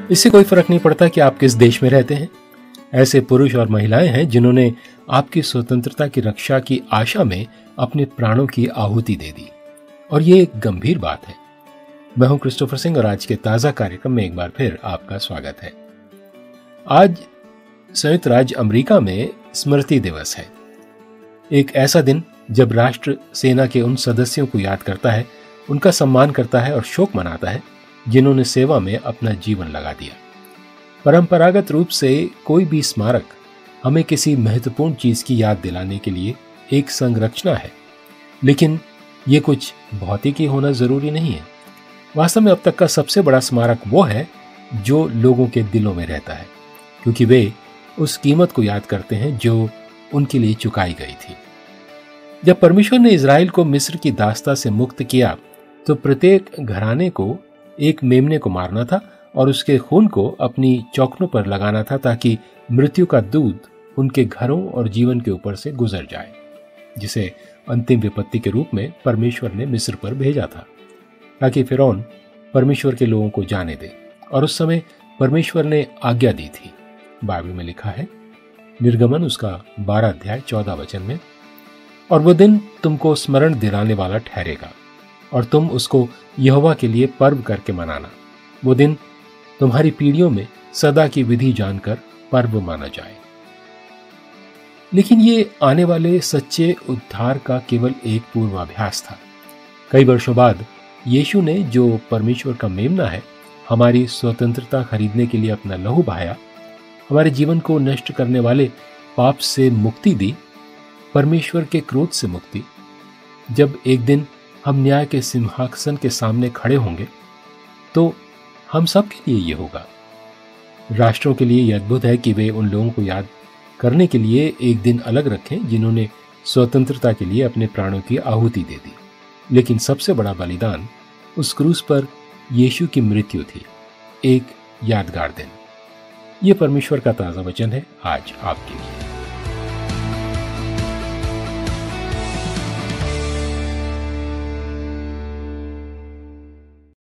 इससे कोई फर्क नहीं पड़ता कि आप किस देश में रहते हैं। ऐसे पुरुष और महिलाएं हैं जिन्होंने आपकी स्वतंत्रता की रक्षा की आशा में अपने प्राणों की आहुति दे दी, और ये एक गंभीर बात है। मैं हूं क्रिस्टोफर सिंह और आज के ताजा कार्यक्रम में एक बार फिर आपका स्वागत है। आज संयुक्त राज्य अमेरिका में स्मृति दिवस है, एक ऐसा दिन जब राष्ट्र सेना के उन सदस्यों को याद करता है, उनका सम्मान करता है और शोक मनाता है जिन्होंने सेवा में अपना जीवन लगा दिया। परंपरागत रूप से कोई भी स्मारक हमें किसी महत्वपूर्ण चीज की याद दिलाने के लिए एक संरचना है, लेकिन ये कुछ भौतिक ही होना जरूरी नहीं है। वास्तव में अब तक का सबसे बड़ा स्मारक वो है जो लोगों के दिलों में रहता है, क्योंकि वे उस कीमत को याद करते हैं जो उनके लिए चुकाई गई थी। जब परमेश्वर ने इज़राइल को मिस्र की दास्ता से मुक्त किया तो प्रत्येक घराने को एक मेमने को मारना था और उसके खून को अपनी चौखनों पर लगाना था, ताकि मृत्यु का दूध उनके घरों और जीवन के ऊपर से गुजर जाए, जिसे अंतिम विपत्ति के रूप में परमेश्वर ने मिस्र पर भेजा था, ताकि फिरौन परमेश्वर के लोगों को जाने दे। और उस समय परमेश्वर ने आज्ञा दी थी। बाइबल में लिखा है, निर्गमन उसका 12 अध्याय 14 वचन में, और वो दिन तुमको स्मरण दिलाने वाला ठहरेगा और तुम उसको यहोवा के लिए पर्व करके मनाना। वो दिन तुम्हारी पीढ़ियों में सदा की विधि जानकर पर्व माना जाए। लेकिन ये आने वाले सच्चे उद्धार का केवल एक पूर्वाभ्यास था। कई वर्षों बाद यीशु ने, जो परमेश्वर का मेमना है, हमारी स्वतंत्रता खरीदने के लिए अपना लहू बहाया, हमारे जीवन को नष्ट करने वाले पाप से मुक्ति दी, परमेश्वर के क्रोध से मुक्ति। जब एक दिन हम न्याय के सिंहासन के सामने खड़े होंगे तो हम सब के लिए ये होगा। राष्ट्रों के लिए यह अद्भुत है कि वे उन लोगों को याद करने के लिए एक दिन अलग रखें जिन्होंने स्वतंत्रता के लिए अपने प्राणों की आहुति दे दी। लेकिन सबसे बड़ा बलिदान उस क्रूस पर यीशु की मृत्यु थी, एक यादगार दिन। यह परमेश्वर का ताजा वचन है आज आपके लिए।